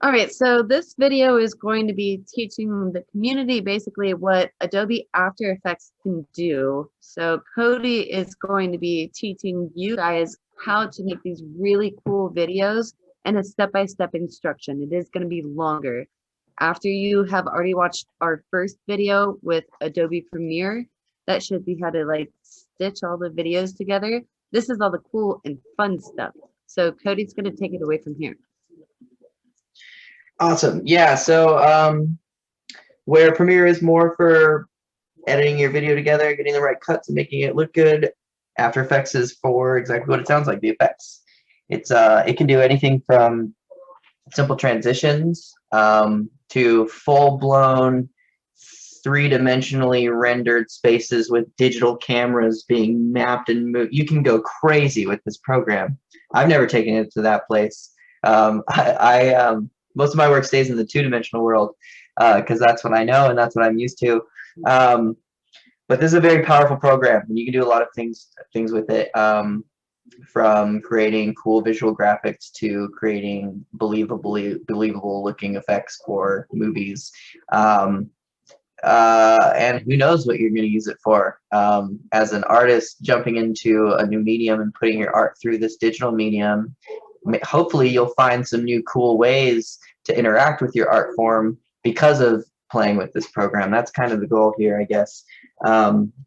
All right, so this video is going to be teaching the community basically what Adobe After Effects can do. So Cody is going to be teaching you guys how to make these really cool videos and a step-by-step instruction. It is going to be longer. After you have already watched our first video with Adobe Premiere, that should be how to like stitch all the videos together. This is all the cool and fun stuff. So Cody's going to take it away from here. Awesome. Yeah. So where Premiere is more for editing your video together, getting the right cuts and making it look good, After Effects is for exactly what it sounds like, the effects. It can do anything from simple transitions to full-blown three-dimensionally rendered spaces with digital cameras being mapped and moved. You can go crazy with this program. I've never taken it to that place. Most of my work stays in the two-dimensional world because that's what I know and that's what I'm used to. But this is a very powerful program, and you can do a lot of things with it, from creating cool visual graphics to creating believable looking effects for movies. And who knows what you're going to use it for. As an artist jumping into a new medium and putting your art through this digital medium, hopefully you'll find some new cool ways to interact with your art form because of playing with this program. That's kind of the goal here, I guess,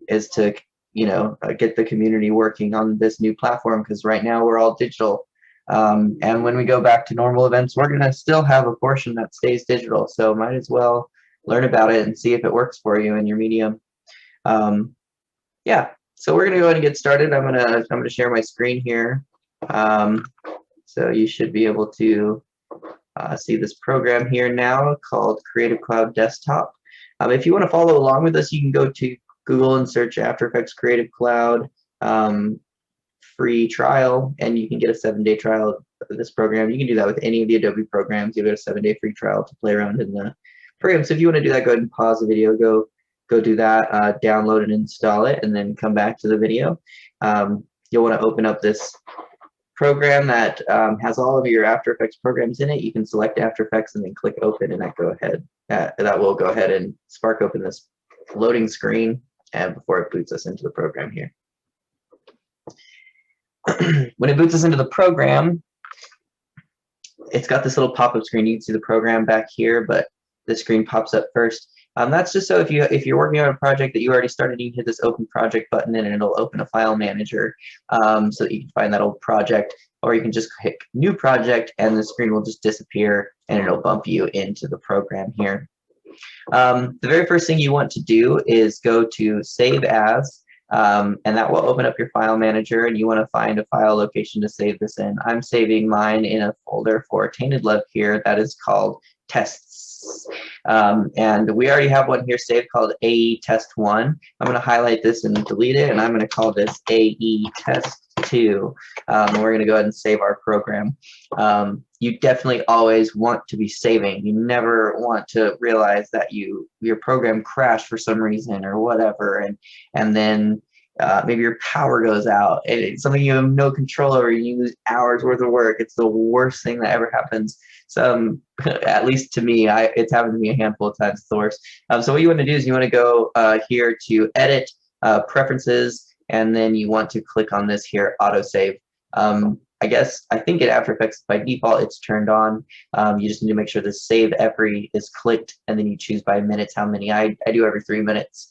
is to get the community working on this new platform, because right now we're all digital. And when we go back to normal events, we're going to still have a portion that stays digital. So might as well learn about it and see if it works for you in your medium. Yeah, so we're going to go ahead and get started. I'm going to share my screen here. So you should be able to see this program here now called Creative Cloud Desktop. If you want to follow along with us, you can go to Google and search After Effects Creative Cloud free trial, and you can get a 7-day trial of this program. You can do that with any of the Adobe programs. You get a 7-day free trial to play around in the program. So if you want to do that, go ahead and pause the video, go do that, download and install it, and then come back to the video. You'll want to open up this program that has all of your After Effects programs in it. You can select After Effects and then click open, and that will go ahead and spark open this loading screen and before it boots us into the program here. When it boots us into the program, it's got this little pop-up screen. You can see the program back here, but the screen pops up first. That's just so if you're working on a project that you already started, you can hit this open project button and it'll open a file manager so that you can find that old project, or you can just click new project and the screen will just disappear and it'll bump you into the program here. The very first thing you want to do is go to Save As, and that will open up your file manager, and you want to find a file location to save this in. I'm saving mine in a folder for Tainted Love here that is called Tests. And we already have one here saved called AE Test 1. I'm going to highlight this and delete it, and I'm going to call this AE Test 2. And we're going to go ahead and save our program. You definitely always want to be saving. You never want to realize that your program crashed for some reason or whatever, and then maybe your power goes out and it's something you have no control over and you lose hours worth of work. It's the worst thing that ever happens. So at least to me, it's happened to me a handful of times. It's the worst. So what you want to do is you want to go here to Edit, Preferences, and then you want to click on this here, Autosave. I think in After Effects by default it's turned on. You just need to make sure the Save Every is clicked, and then you choose by minutes how many. I do every 3 minutes.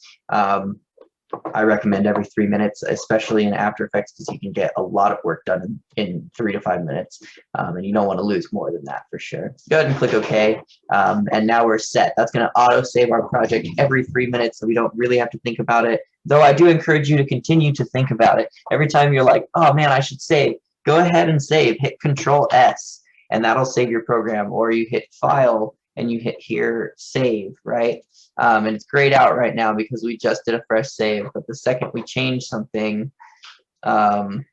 I recommend every 3 minutes, especially in After Effects, because you can get a lot of work done in 3 to 5 minutes, and you don't want to lose more than that for sure. Go ahead and click OK, and now we're set. That's going to auto save our project every 3 minutes, so we don't really have to think about it. Though I do encourage you to continue to think about it. Every time you're like, oh man, I should save, go ahead and save. Hit Control S, and that'll save your program. Or you hit File and you hit here Save, right? And it's grayed out right now because we just did a fresh save. But the second we change something, well,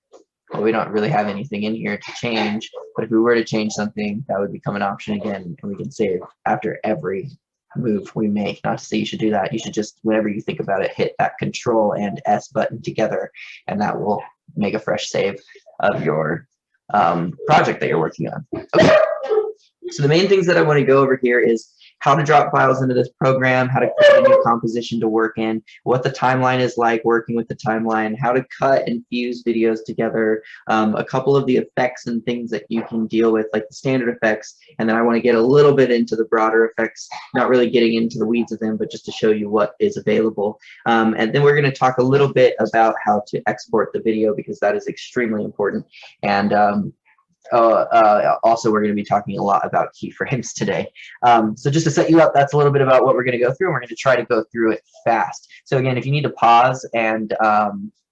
we don't really have anything in here to change. But if we were to change something, that would become an option again, and we can save after every move we make. Not to say you should do that. You should just, whenever you think about it, hit that Control and S button together, and that will make a fresh save of your project that you're working on. Okay. So the main things that I want to go over here is how to drop files into this program, how to create a new composition to work in, what the timeline is like working with the timeline, how to cut and fuse videos together, a couple of the effects and things that you can deal with, like the standard effects, and then I want to get a little bit into the broader effects, not really getting into the weeds of them, but just to show you what is available. And then we're going to talk a little bit about how to export the video, because that is extremely important. And also, we're going to be talking a lot about keyframes today. So just to set you up, that's a little bit about what we're going to go through, and we're going to try to go through it fast. So again, if you need to pause and,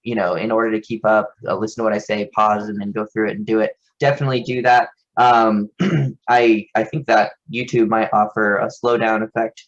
you know, in order to keep up, listen to what I say, pause, and then go through it and do it, definitely do that. I think that YouTube might offer a slowdown effect.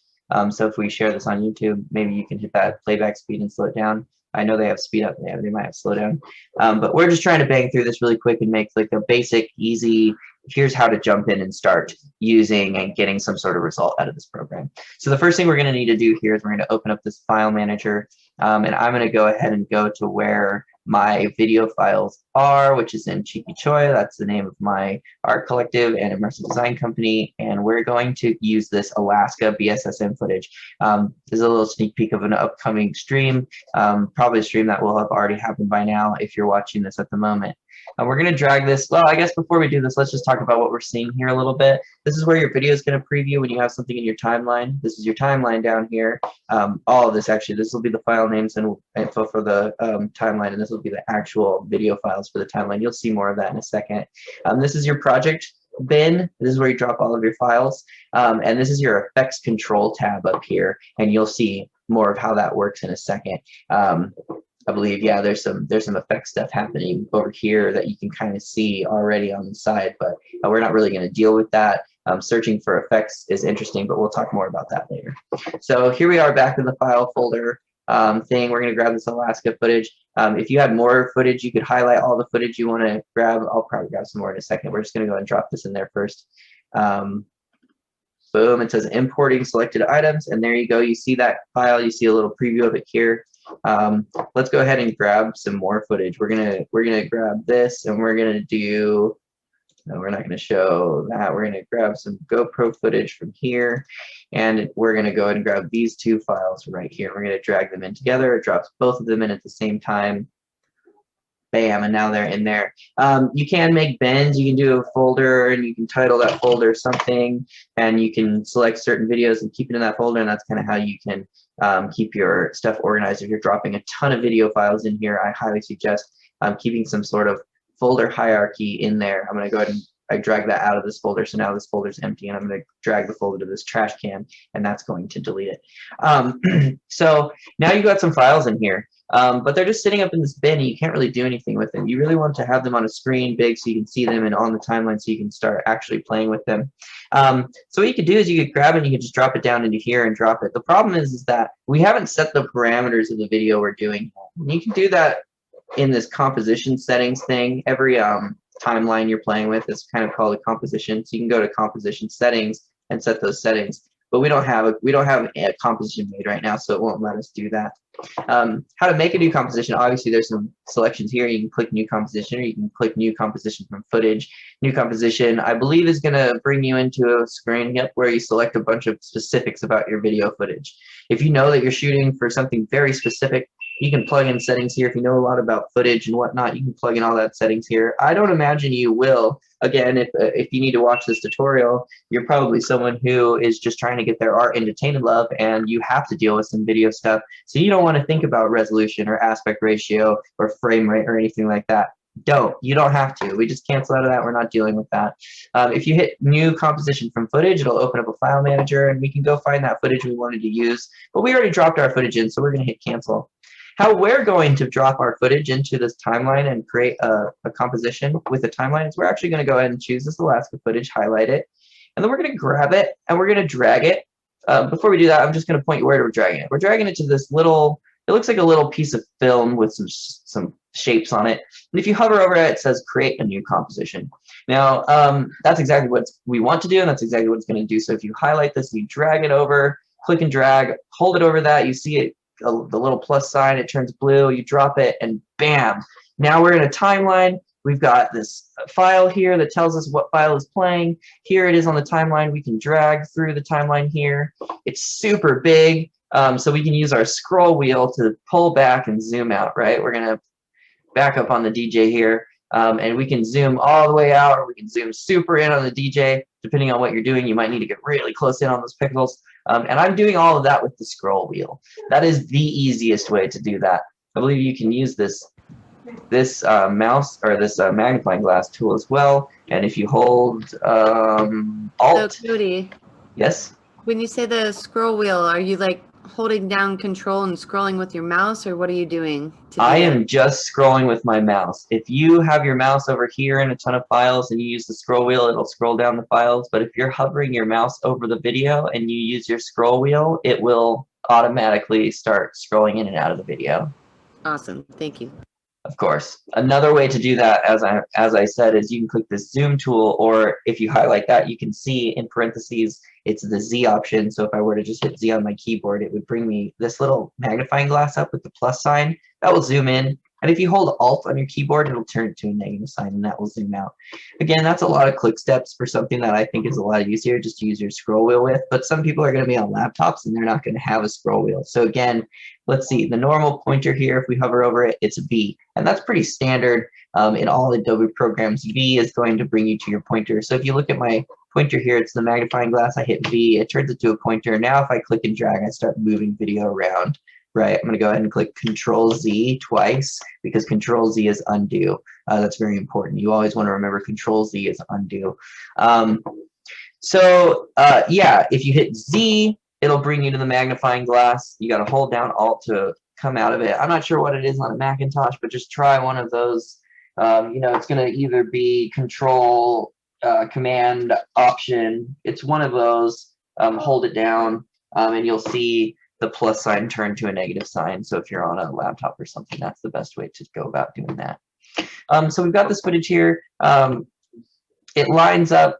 So if we share this on YouTube, maybe you can hit that playback speed and slow it down. I know they have speed up, they might have slow down. But we're just trying to bang through this really quick and make like a basic, easy, here's how to jump in and start using and getting some sort of result out of this program. So the first thing we're going to need to do here is we're going to open up this file manager, and I'm going to go ahead and go to where my video files are, which is in Cheeky Choi. That's the name of my art collective and immersive design company, and we're going to use this Alaska BSSM footage. This is a little sneak peek of an upcoming stream, probably a stream that will have already happened by now if you're watching this at the moment. We're going to drag this. Well, I guess before we do this, let's just talk about what we're seeing here a little bit. This is where your video is going to preview when you have something in your timeline. This is your timeline down here. All of this, actually, this will be the file names and info for the timeline, and this will be the actual video files for the timeline. You'll see more of that in a second. This is your project bin. This is where you drop all of your files. And this is your effects control tab up here, and you'll see more of how that works in a second. I believe, yeah, there's some effect stuff happening over here that you can kind of see already on the side, but we're not really going to deal with that. Searching for effects is interesting, but we'll talk more about that later. So here we are back in the file folder thing. We're going to grab this Alaska footage. If you had more footage, you could highlight all the footage you want to grab. I'll probably grab some more in a second. We're just going to go ahead and drop this in there first. Boom, it says importing selected items, and there you go. You see that file, you see a little preview of it here. Let's go ahead and grab some more footage. We're gonna grab this, and we're gonna do, no, we're not gonna show that. We're gonna grab some GoPro footage from here, and we're gonna go ahead and grab these two files right here. We're gonna drag them in together. It drops both of them in at the same time. Bam, and now they're in there. You can make bins. You can do a folder, and you can title that folder something, and you can select certain videos and keep it in that folder, and that's kind of how you can keep your stuff organized. If you're dropping a ton of video files in here, I highly suggest keeping some sort of folder hierarchy in there. I'm going to go ahead and I drag that out of this folder, so now this folder is empty, and I'm going to drag the folder to this trash can, and that's going to delete it. So now you've got some files in here. But they're just sitting up in this bin, and you can't really do anything with them. You really want to have them on a screen big so you can see them, and on the timeline so you can start actually playing with them. So what you could do is you could grab it and you could just drop it down into here and drop it. The problem is that we haven't set the parameters of the video we're doing. And you can do that in this composition settings thing. Every timeline you're playing with is kind of called a composition. So you can go to composition settings and set those settings. But we don't have a composition made right now, so it won't let us do that. How to make a new composition, obviously there's some selections here. You can click new composition, or you can click new composition from footage. New composition, I believe, is going to bring you into a screen where you select a bunch of specifics about your video footage. If you know that you're shooting for something very specific, you can plug in settings here. If you know a lot about footage and whatnot, you can plug in all that settings here. I don't imagine you will. Again, if you need to watch this tutorial, you're probably someone who is just trying to get their art into Tainted Love, and you have to deal with some video stuff. So you don't want to think about resolution or aspect ratio or frame rate or anything like that. You don't have to. We just cancel out of that. We're not dealing with that. If you hit new composition from footage, it'll open up a file manager, and we can go find that footage we wanted to use. But we already dropped our footage in, so we're going to hit cancel. How we're going to drop our footage into this timeline and create a composition with a timeline is we're actually going to go ahead and choose this Alaska footage, highlight it, and then we're going to grab it and we're going to drag it. Before we do that, I'm just going to point you where we're dragging it. We're dragging it to this little, it looks like a little piece of film with some shapes on it. And if you hover over it, it says create a new composition. Now, that's exactly what we want to do, and that's exactly what it's going to do. So if you highlight this, you drag it over, click and drag, hold it over that, you see it, the little plus sign, it turns blue, you drop it, and bam, now we're in a timeline we've got this file here that tells us what file is playing. Here it is on the timeline. We can drag through the timeline here. It's super big, so we can use our scroll wheel to pull back and zoom out, right? We're going to back up on the DJ here, and we can zoom all the way out, or we can zoom super in on the DJ. Depending on what you're doing, you might need to get really close in on those pixels. And I'm doing all of that with the scroll wheel. That is the easiest way to do that. I believe you can use this mouse or this magnifying glass tool as well. And if you hold Alt. So Cody, Yes? when you say the scroll wheel, are you like holding down control and scrolling with your mouse, or what are you doing to do I that? am just scrolling with my mouse. If you have your mouse over here in a ton of files and you use the scroll wheel, it'll scroll down the files. But if you're hovering your mouse over the video and you use your scroll wheel, it will automatically start scrolling in and out of the video. Awesome, thank you. Of course. Another way to do that, as I said, is you can click this zoom tool, or if you highlight that, you can see in parentheses, it's the Z option. So if I were to just hit Z on my keyboard, it would bring me this little magnifying glass up with the plus sign. That will zoom in. And if you hold Alt on your keyboard, it'll turn it to a negative sign, and that will zoom out. Again, that's a lot of click steps for something that I think is a lot easier just to use your scroll wheel with. But some people are going to be on laptops, and they're not going to have a scroll wheel. So again, let's see. The normal pointer here, if we hover over it, it's V. And that's pretty standard in all Adobe programs. V is going to bring you to your pointer. So if you look at my pointer here, it's the magnifying glass. I hit V. It turns it to a pointer. Now if I click and drag, I start moving video around. Right, I'm going to go ahead and click Control Z twice because Control Z is undo. That's very important. You always want to remember Control Z is undo. Yeah, if you hit Z, it'll bring you to the magnifying glass. You got to hold down Alt to come out of it. I'm not sure what it is on a Macintosh, but just try one of those. It's going to either be Control, Command, Option. It's one of those. Hold it down, and you'll see the plus sign turn to a negative sign. So if you're on a laptop or something, that's the best way to go about doing that. So we've got this footage here. It lines up.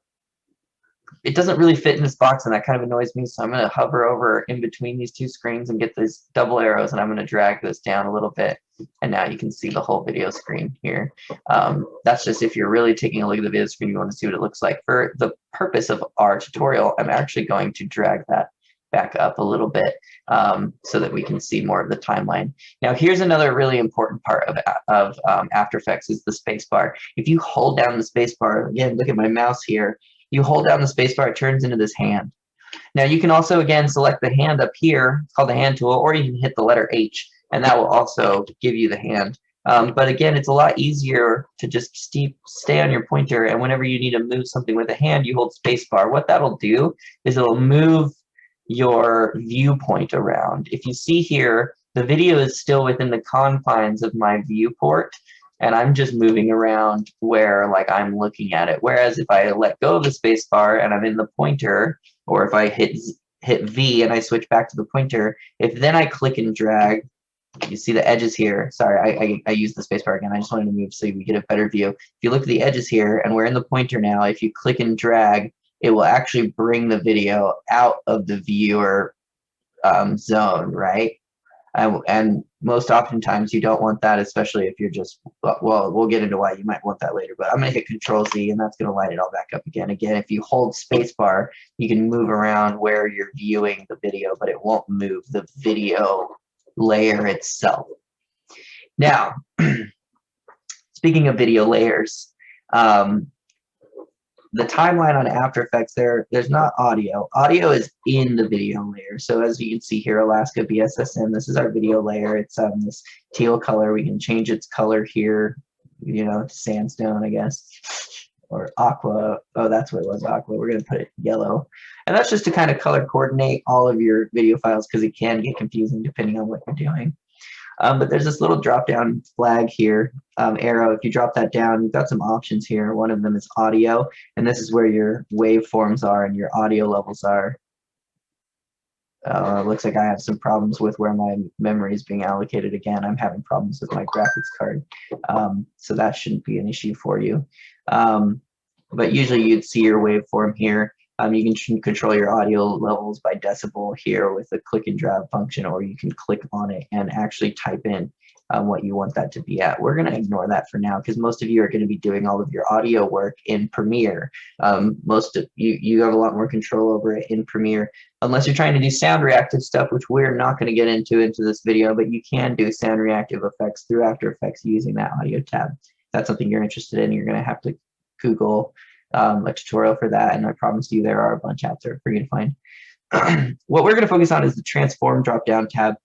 It doesn't really fit in this box, and that kind of annoys me. So I'm going to hover over in between these two screens and get these double arrows, and I'm going to drag this down a little bit. And now you can see the whole video screen here. That's just if you're really taking a look at the video screen, you want to see what it looks like. For the purpose of our tutorial, I'm actually going to drag that back up a little bit so that we can see more of the timeline. Now here's another really important part of After Effects is the spacebar. If you hold down the spacebar, again, look at my mouse here, you hold down the spacebar, it turns into this hand. Now you can also, again, select the hand up here, it's called the hand tool, or you can hit the letter H, and that will also give you the hand. But again, it's a lot easier to just stay on your pointer, and whenever you need to move something with a hand, you hold spacebar. What that'll do is it'll move your viewpoint around. If you see here, the video is still within the confines of my viewport, and I'm just moving around where like I'm looking at it. Whereas if I let go of the space bar and I'm in the pointer, or if I hit V and I switch back to the pointer, if then I click and drag, you see the edges here. Sorry, I used the space bar again. I just wanted to move so we get a better view. If you look at the edges here, and we're in the pointer now, if you click and drag, it will actually bring the video out of the viewer zone, right? And most oftentimes you don't want that, especially if you're just, well, we'll get into why you might want that later, but I'm going to hit Control Z and that's going to line it all back up again. Again, if you hold spacebar, you can move around where you're viewing the video, but it won't move the video layer itself. Now, speaking of video layers, the timeline on After Effects, there's not audio. Audio is in the video layer. So as you can see here, Alaska BSSM, this is our video layer. It's this teal color. We can change its color here, to sandstone, I guess, or aqua. Oh, that's what it was, aqua. We're going to put it yellow. And that's just to kind of color coordinate all of your video files because it can get confusing depending on what you're doing. But there's this little drop down flag here, arrow. If you drop that down, you've got some options here. One of them is audio, and this is where your waveforms are and your audio levels are. Looks like I have some problems with where my memory is being allocated again. I'm having problems with my graphics card, so that shouldn't be an issue for you. But usually you'd see your waveform here. You can control your audio levels by decibel here with the click and drag function, or you can click on it and actually type in what you want that to be at. We're going to ignore that for now because most of you are going to be doing all of your audio work in Premiere. Most of you have a lot more control over it in Premiere, unless you're trying to do sound reactive stuff, which we're not going to get into this video, but you can do sound reactive effects through After Effects using that audio tab. If that's something you're interested in, you're going to have to Google a tutorial for that, and I promise you there are a bunch out there for you to find. What we're going to focus on is the transform drop down tab.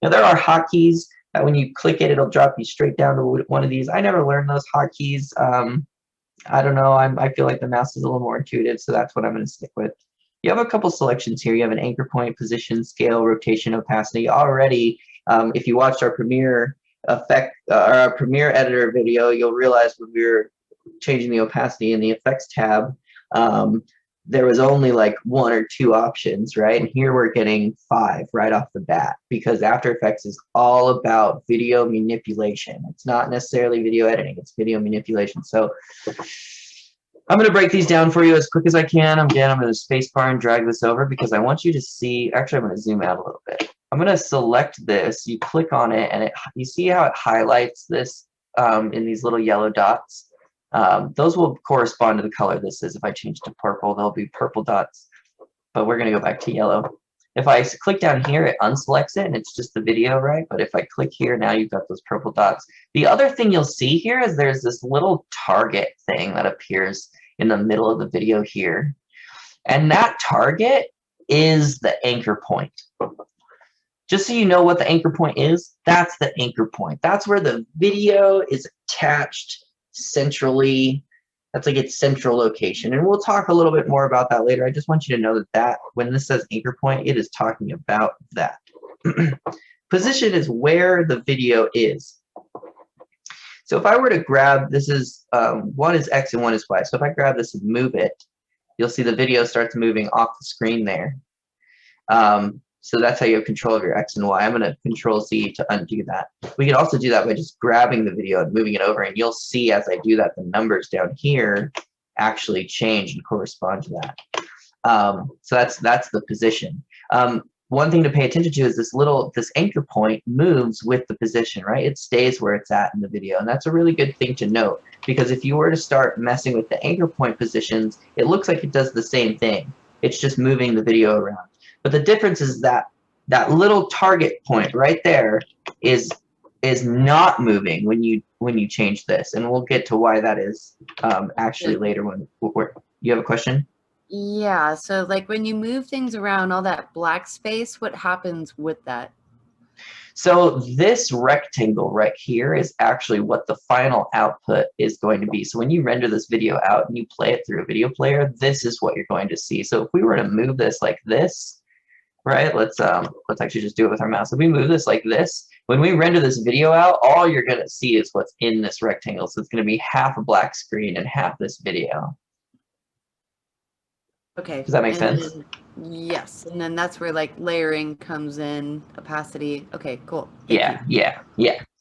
Now there are hotkeys that when you click it, it'll drop you straight down to one of these. I never learned those hotkeys. I don't know. I feel like the mouse is a little more intuitive, so that's what I'm going to stick with. You have a couple selections here. You have an anchor point, position, scale, rotation, opacity. Already, if you watched our Premiere Premiere editor video, you'll realize when we were changing the opacity in the effects tab, there was only like 1 or 2 options, right? And here we're getting 5 right off the bat because After Effects is all about video manipulation. It's not necessarily video editing, it's video manipulation. So I'm going to break these down for you as quick as I can. Again, I'm going to spacebar and drag this over because I want you to see, actually I'm going to zoom out a little bit. I'm going to select this, you click on it, and you see how it highlights this in these little yellow dots? Those will correspond to the color this is. If I change to purple, there'll be purple dots, but we're going to go back to yellow. If I click down here, it unselects it and it's just the video, right? But if I click here, now you've got those purple dots. The other thing you'll see here is there's this little target thing that appears in the middle of the video here. And that target is the anchor point. Just so you know what the anchor point is, that's the anchor point. That's where the video is attached centrally. That's like its central location, and we'll talk a little bit more about that later. I just want you to know that when this says anchor point, it is talking about that. Position is where the video is. So if I were to grab, this is one is X and one is Y. So if I grab this and move it, you'll see the video starts moving off the screen there. So that's how you have control of your X and Y. I'm going to Control Z to undo that. We can also do that by just grabbing the video and moving it over, and you'll see as I do that, the numbers down here actually change and correspond to that. So that's the position. One thing to pay attention to is this anchor point moves with the position, right? It stays where it's at in the video, and that's a really good thing to note, because if you were to start messing with the anchor point positions, it looks like it does the same thing. It's just moving the video around. But the difference is that that little target point right there is not moving when you change this, and we'll get to why that is actually later. You have a question? Yeah. So like when you move things around, all that black space, what happens with that? So this rectangle right here is actually what the final output is going to be. So when you render this video out and you play it through a video player, this is what you're going to see. So if we were to move this like this, right? Let's actually just do it with our mouse. If we move this like this, when we render this video out, all you're going to see is what's in this rectangle. So it's going to be half a black screen and half this video. Okay. Does that make sense? Yes. And then that's where like layering comes in, opacity. Okay, cool. Yeah.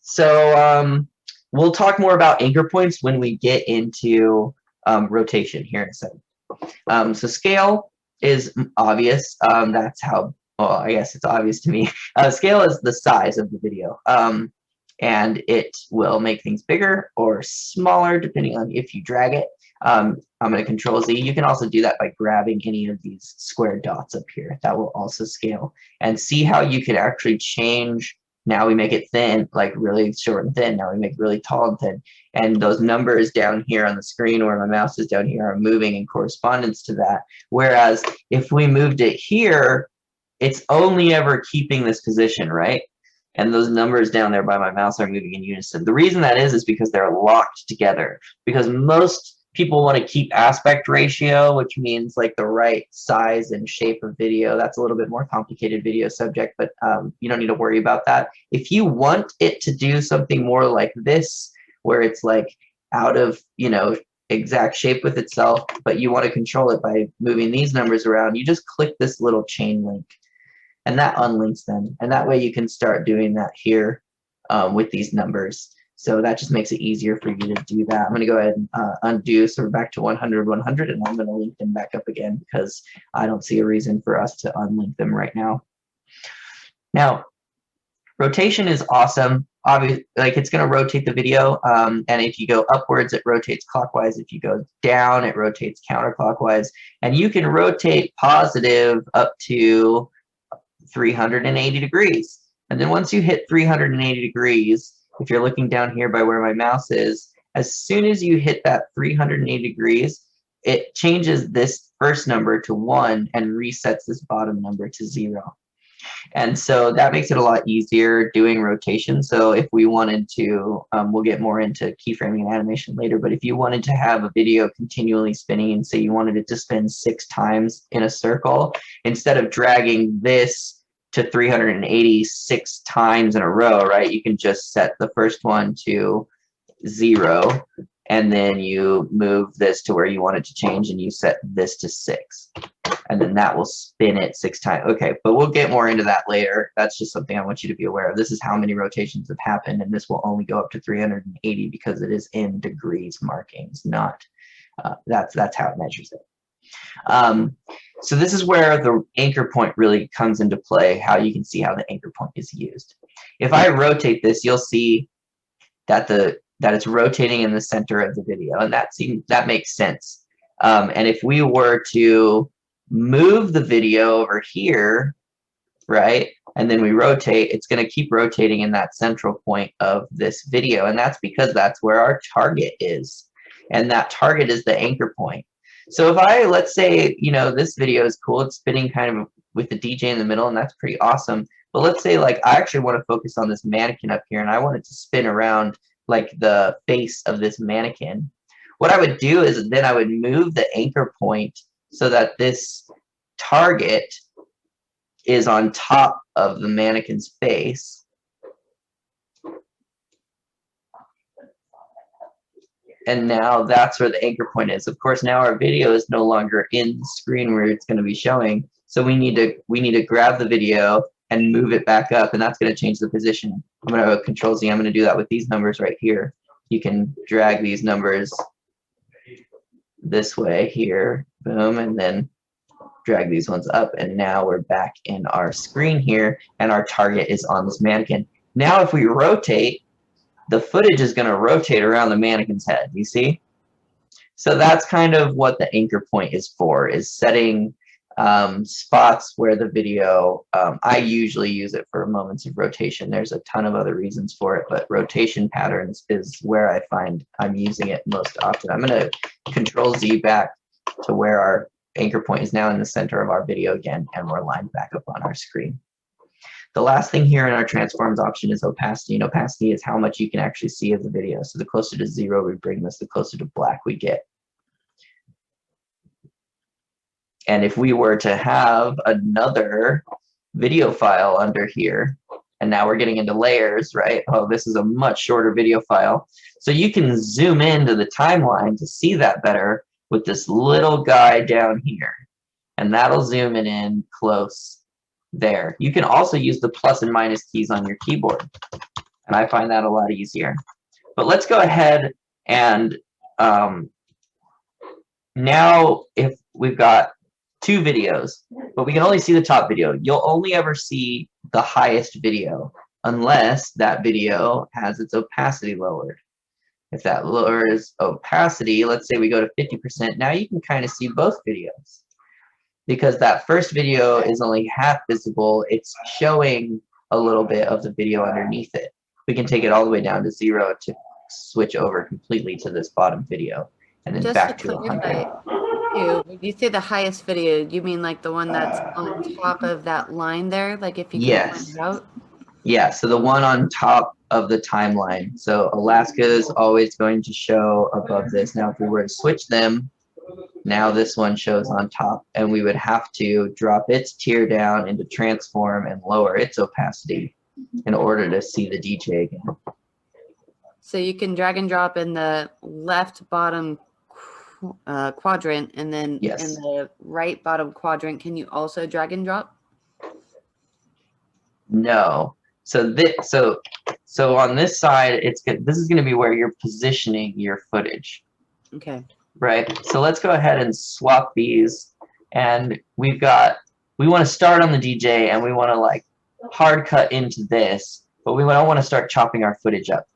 So we'll talk more about anchor points when we get into rotation here in a second. So scale is obvious. That's how, well, I guess it's obvious to me. Scale is the size of the video, and it will make things bigger or smaller depending on if you drag it. I'm going to Control Z. You can also do that by grabbing any of these square dots up here. That will also scale. And see how you can actually change. Now we make it thin, like really short and thin. Now we make it really tall and thin. And those numbers down here on the screen where my mouse is down here are moving in correspondence to that. Whereas if we moved it here, it's only ever keeping this position, right? And those numbers down there by my mouse are moving in unison. The reason that is because they're locked together. Because most people want to keep aspect ratio, which means like the right size and shape of video. That's a little bit more complicated video subject, but you don't need to worry about that. If you want it to do something more like this, where it's like out of, exact shape with itself, but you want to control it by moving these numbers around, you just click this little chain link, and that unlinks them. And that way you can start doing that here with these numbers. So that just makes it easier for you to do that. I'm going to go ahead and undo. So we're back to 100, 100, and I'm going to link them back up again because I don't see a reason for us to unlink them right now. Now, Rotation is awesome. Obviously, like it's going to rotate the video. And if you go upwards, it rotates clockwise. If you go down, it rotates counterclockwise. And you can rotate positive up to 380 degrees. And then once you hit 380 degrees, if you're looking down here by where my mouse is, as soon as you hit that 380 degrees, it changes this first number to 1 and resets this bottom number to 0. And so that makes it a lot easier doing rotation. So if we wanted to, we'll get more into keyframing and animation later, but if you wanted to have a video continually spinning and say you wanted it to spin 6 times in a circle, instead of dragging this to 386 times in a row, right, you can just set the first one to 0, and then you move this to where you want it to change, and you set this to 6. And then that will spin it 6 times. Okay, but we'll get more into that later. That's just something I want you to be aware of. This is how many rotations have happened, and this will only go up to 380 because it is in degrees markings, not, that's how it measures it. So this is where the anchor point really comes into play, how you can see how the anchor point is used. If I rotate this, you'll see that that it's rotating in the center of the video, and that makes sense. And if we were to move the video over here, right, and then we rotate, it's going to keep rotating in that central point of this video, and that's because that's where our target is, and that target is the anchor point. So if let's say, this video is cool, it's spinning kind of with the DJ in the middle, and that's pretty awesome, but let's say like I actually want to focus on this mannequin up here, and I want it to spin around like the face of this mannequin. What I would do is then I would move the anchor point so that this target is on top of the mannequin's face. And now that's where the anchor point is. Of course, now our video is no longer in the screen where it's going to be showing. So we need to grab the video and move it back up, and that's going to change the position. I'm going to Control Z. I'm going to do that with these numbers right here. You can drag these numbers this way here, boom, and then drag these ones up, and now we're back in our screen here, and our target is on this mannequin. Now if we rotate, the footage is going to rotate around the mannequin's head, you see? So that's kind of what the anchor point is for, is setting spots where the video, I usually use it for moments of rotation. There's a ton of other reasons for it, but rotation patterns is where I find I'm using it most often. I'm going to Control Z back to where our anchor point is now in the center of our video again, and we're lined back up on our screen. The last thing here in our transforms option is opacity, and opacity is how much you can actually see of the video. So the closer to 0 we bring this, the closer to black we get. And if we were to have another video file under here, and now we're getting into layers, right? Oh, this is a much shorter video file. So you can zoom into the timeline to see that better with this little guy down here. And that'll zoom it in close there. You can also use the plus and minus keys on your keyboard. And I find that a lot easier. But let's go ahead and now if we've got 2 videos, but we can only see the top video. You'll only ever see the highest video unless that video has its opacity lowered. If that lowers opacity, let's say we go to 50%, now you can kind of see both videos. Because that first video is only half visible, it's showing a little bit of the video underneath it. We can take it all the way down to 0 to switch over completely to this bottom video, and then just back to 100. When you say the highest video, you mean like the one that's on top of that line there? Like if you can point it out? Yeah, so the one on top of the timeline. So Alaska is always going to show above this. Now if we were to switch them, now this one shows on top, and we would have to drop its tier down into transform and lower its opacity in order to see the DJ again. So you can drag and drop in the left bottom quadrant, and then in the right bottom quadrant, can you also drag and drop? No. So so on this side, this is going to be where you're positioning your footage. Okay. Right. So let's go ahead and swap these, and we want to start on the DJ, and we want to like hard cut into this, but we don't want to start chopping our footage up,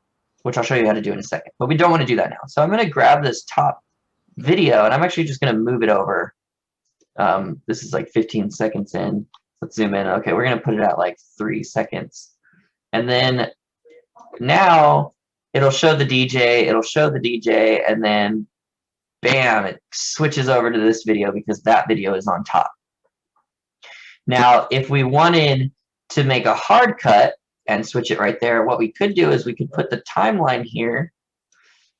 which I'll show you how to do in a second. But we don't want to do that now. So I'm going to grab this top video, and I'm actually just going to move it over. This is like 15 seconds in. Let's zoom in. Okay, we're going to put it at like 3 seconds. And then now it'll show the DJ, and then bam, it switches over to this video because that video is on top. Now, if we wanted to make a hard cut and switch it right there, what we could do is we could put the timeline here,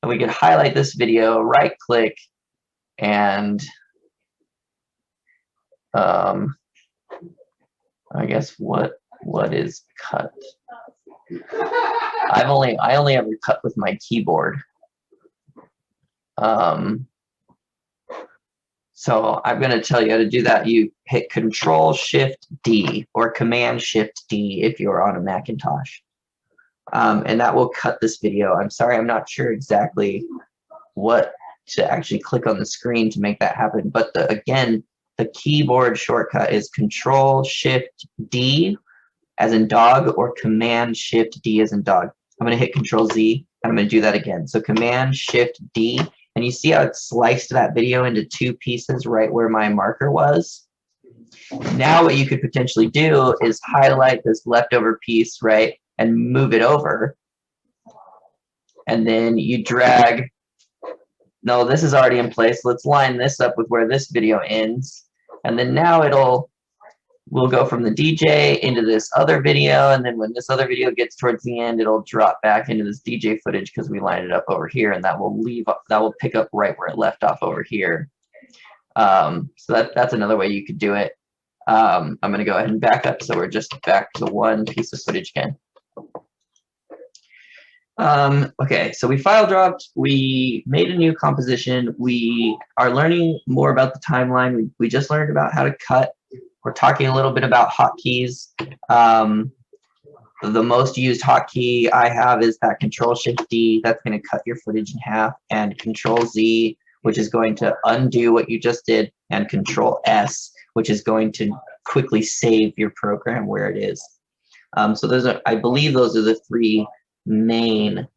and we could highlight this video, right click, and I guess what is cut? I only ever cut with my keyboard. So I'm going to tell you how to do that. You hit Control-Shift-D or Command-Shift-D if you're on a Macintosh. And that will cut this video. I'm sorry, I'm not sure exactly what to actually click on the screen to make that happen. But again, the keyboard shortcut is Control-Shift-D as in dog or Command-Shift-D as in dog. I'm going to hit Control-Z, and I'm going to do that again. So Command-Shift-D. And you see how it sliced that video into 2 pieces right where my marker was? Now what you could potentially do is highlight this leftover piece, right, and move it over. And then you drag, no, this is already in place. Let's line this up with where this video ends. And then now we'll go from the DJ into this other video, and then when this other video gets towards the end, it'll drop back into this DJ footage because we lined it up over here, and that will pick up right where it left off over here. So that's another way you could do it. I'm going to go ahead and back up, so we're just back to 1 piece of footage again. Okay, so we file dropped, we made a new composition, we are learning more about the timeline, we just learned about how to cut. We're talking a little bit about hotkeys. The most used hotkey I have is that Control-Shift-D. That's going to cut your footage in half, and Control-Z, which is going to undo what you just did, and Control-S, which is going to quickly save your program where it is. So those are, I believe, those are the 3 main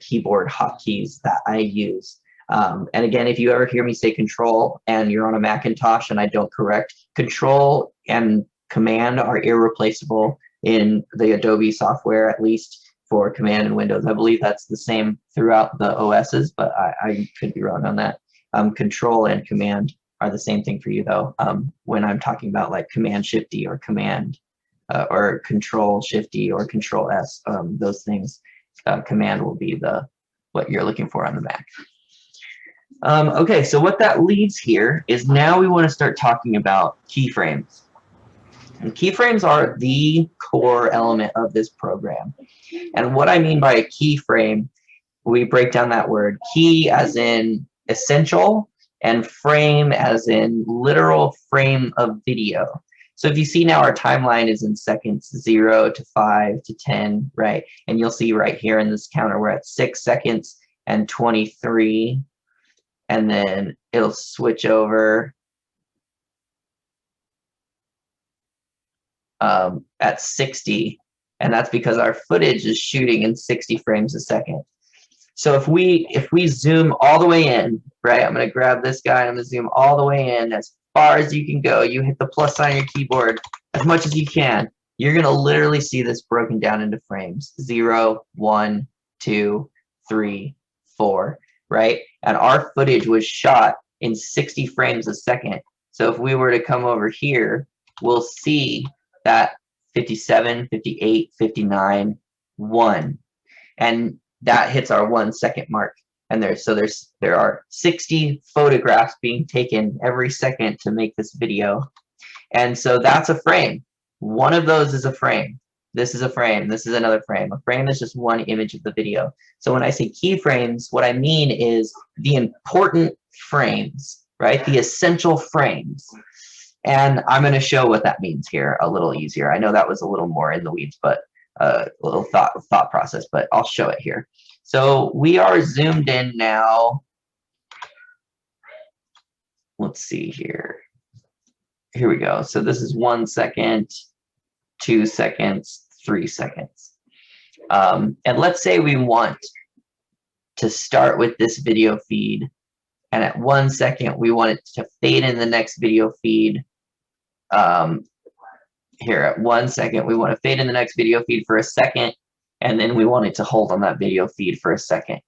keyboard hotkeys that I use. And again, if you ever hear me say Control and you're on a Macintosh and I don't correct, Control and Command are irreplaceable in the Adobe software, at least for Command and Windows. I believe that's the same throughout the OSs, but I could be wrong on that. Control and Command are the same thing for you, though. When I'm talking about like Command-Shift-D or Command or Control-Shift-D or Control-S, those things, Command will be what you're looking for on the Mac. Okay, so what that leads here is now we want to start talking about keyframes. And keyframes are the core element of this program. And what I mean by a keyframe, we break down that word. Key as in essential, and frame as in literal frame of video. So if you see now our timeline is in seconds 0 to 5 to 10, right? And you'll see right here in this counter we're at 6 seconds and 23. And then it'll switch over at 60, and that's because our footage is shooting in 60 frames a second. So if we zoom all the way in, right? I'm going to grab this guy and I'm going to zoom all the way in as far as you can go. You hit the plus sign on your keyboard as much as you can. You're going to literally see this broken down into frames: 0, 1, 2, 3, 4. Right? And our footage was shot in 60 frames a second. So if we were to come over here, we'll see that 57, 58, 59, 1. And that hits our 1 second mark. And there are 60 photographs being taken every second to make this video. And so that's a frame. One of those is a frame. This is a frame. This is another frame. A frame is just one image of the video. So when I say keyframes, what I mean is the important frames, right? The essential frames. And I'm going to show what that means here a little easier. I know that was a little more in the weeds, but a little thought process, but I'll show it here. So we are zoomed in now. Let's see here. Here we go. So this is 1 second, 2 seconds, 3 seconds. And let's say we want to start with this video feed, and at 1 second we want it to fade in the next video feed. Here at 1 second we want to fade in the next video feed for a second, and then we want it to hold on that video feed for a second.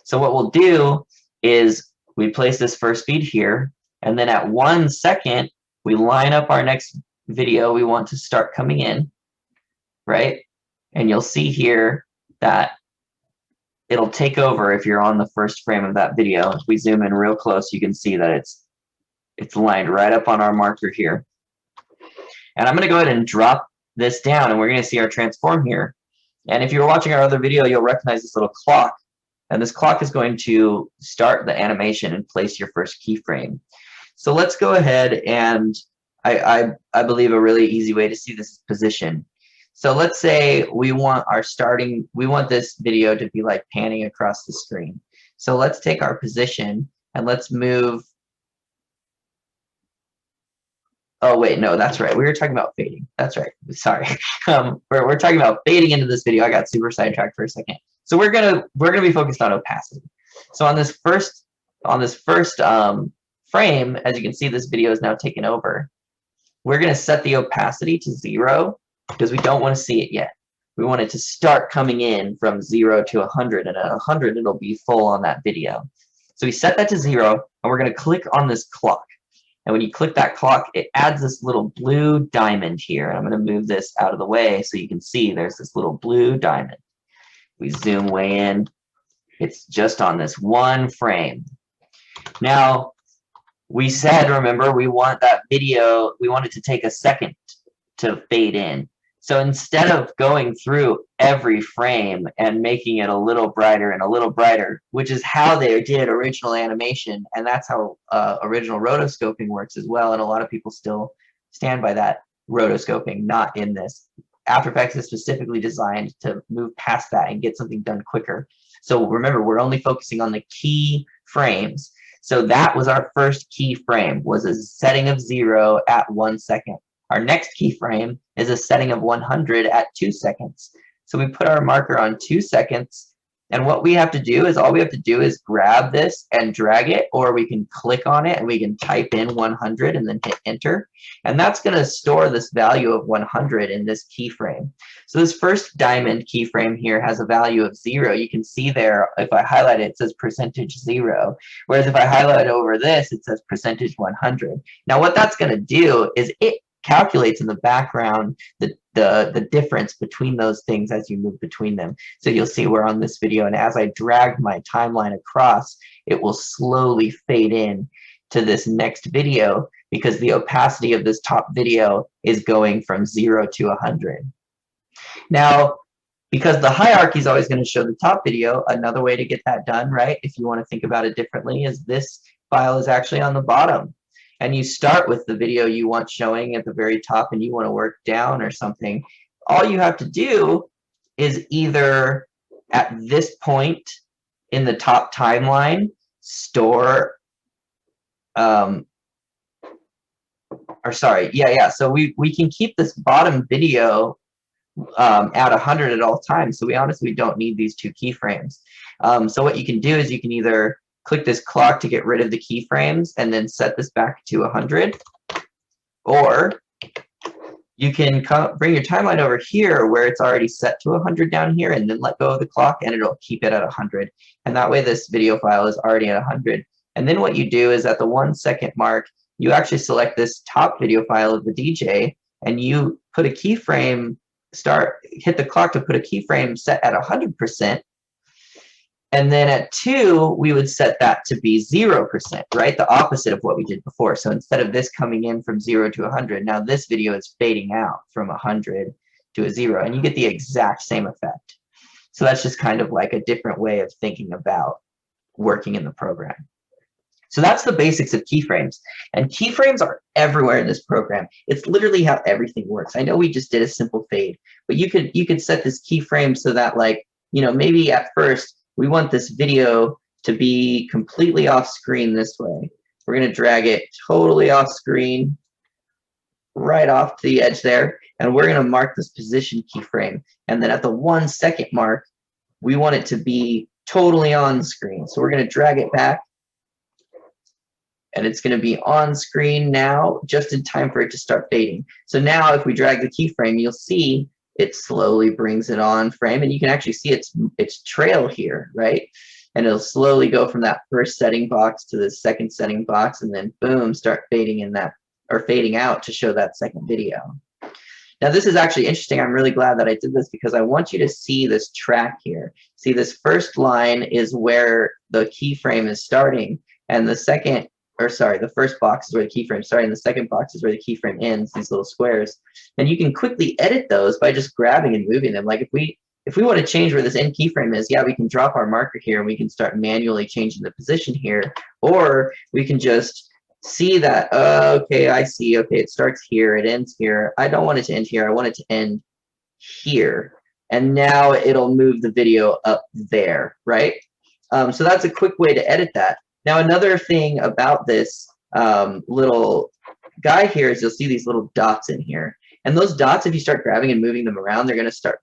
So what we'll do is we place this first feed here, and then at 1 second we line up our next video we want to start coming in, right? And you'll see here that it'll take over if you're on the first frame of that video. If we zoom in real close, you can see that it's lined right up on our marker here. And I'm going to go ahead and drop this down, and we're going to see our transform here. And if you're watching our other video, you'll recognize this little clock. And this clock is going to start the animation and place your first keyframe. So let's go ahead, and I believe a really easy way to see this position. So let's say we want this video to be like panning across the screen. So let's take our position and let's move. Oh wait, no, that's right. We were talking about fading. That's right. Sorry. We're talking about fading into this video. I got super sidetracked for a second. So we're gonna be focused on opacity. So on this first frame, as you can see, this video is now taken over. We're gonna set the opacity to 0 because we don't want to see it yet. We want it to start coming in from 0 to 100, and at 100 it'll be full on that video. So we set that to 0, and we're gonna click on this clock. And when you click that clock, it adds this little blue diamond here. And I'm going to move this out of the way so you can see there's this little blue diamond. We zoom way in. It's just on this one frame. Now, we said, remember, we want that video, we want it to take a second to fade in. So instead of going through every frame and making it a little brighter and a little brighter, which is how they did original animation, and that's how original rotoscoping works as well, and a lot of people still stand by that rotoscoping, not in this. After Effects is specifically designed to move past that and get something done quicker. So remember, we're only focusing on the key frames. So that was our first key frame, was a setting of 0 at 1 second. Our next keyframe is a setting of 100 at 2 seconds. So we put our marker on 2 seconds, and what we have to do is, all we have to do is grab this and drag it, or we can click on it and we can type in 100 and then hit enter. And that's going to store this value of 100 in this keyframe. So this first diamond keyframe here has a value of 0. You can see there, if I highlight it, it says %0. Whereas if I highlight over this, it says %100. Now what that's going to do is it calculates in the background the difference between those things as you move between them. So you'll see we're on this video, and as I drag my timeline across, it will slowly fade in to this next video because the opacity of this top video is going from 0 to 100. Now, because the hierarchy is always going to show the top video, another way to get that done, right, if you want to think about it differently, is this file is actually on the bottom. And you start with the video you want showing at the very top and you want to work down or something. All you have to do is either at this point in the top timeline store, so we can keep this bottom video at 100 at all times. So we honestly don't need these two keyframes. So what you can do is you can either click this clock to get rid of the keyframes and then set this back to 100. Or you can bring your timeline over here where it's already set to 100 down here and then let go of the clock and it'll keep it at 100. And that way this video file is already at 100. And then what you do is at the 1 second mark, you actually select this top video file of the DJ and you put a keyframe, hit the clock to put a keyframe set at 100%. And then at 2, we would set that to be 0%, right? The opposite of what we did before. So instead of this coming in from 0 to 100, now this video is fading out from 100 to a 0, and you get the exact same effect. So that's just kind of like a different way of thinking about working in the program. So that's the basics of keyframes. And keyframes are everywhere in this program. It's literally how everything works. I know we just did a simple fade, but you could set this keyframe so that, like, you know, maybe at first, we want this video to be completely off screen this way. We're going to drag it totally off screen, right off to the edge there. and we're going to mark this position keyframe. And then at the 1 second mark, we want it to be totally on screen. So we're going to drag it back, and it's going to be on screen now, just in time for it to start fading. So now if we drag the keyframe, you'll see it slowly brings it on frame, and you can actually see its trail here, right? And it'll slowly go from that first setting box to the second setting box, and then boom, start fading in that, or fading out to show that second video. Now this is actually interesting. I'm really glad that I did this because I want you to see this track here. See, this first line is where the keyframe is starting, and the second, or sorry, the first box is where the keyframe is starting, the second box is where the keyframe ends, these little squares. And you can quickly edit those by just grabbing and moving them. Like if we want to change where this end keyframe is, yeah, we can drop our marker here and we can start manually changing the position here, or we can just see that, okay, I see, okay, it starts here, it ends here. I don't want it to end here, I want it to end here. And now it'll move the video up there, right? So that's a quick way to edit that. Now, another thing about this little guy here is you'll see these little dots in here. And those dots, if you start grabbing and moving them around, they're going to start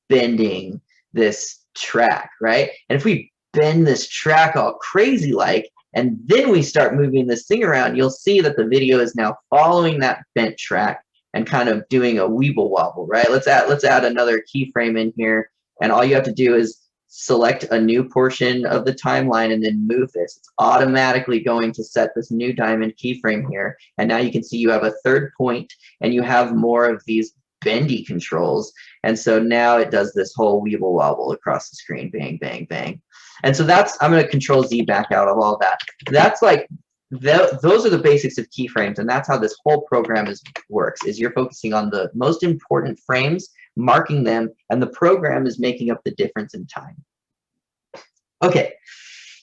bending this track, right? And if we bend this track all crazy like, and then we start moving this thing around, you'll see that the video is now following that bent track and kind of doing a weeble wobble, right? Let's add another keyframe in here, and all you have to do is select a new portion of the timeline and then move this. It's automatically going to set this new diamond keyframe here, and now you can see you have a third point and you have more of these bendy controls, and so now it does this whole weeble wobble across the screen, bang, bang, bang. And so that's, I'm going to Control Z back out of all that. That's like, those are the basics of keyframes, and that's how this whole program works, is you're focusing on the most important frames, marking them, and the program is making up the difference in time. Okay,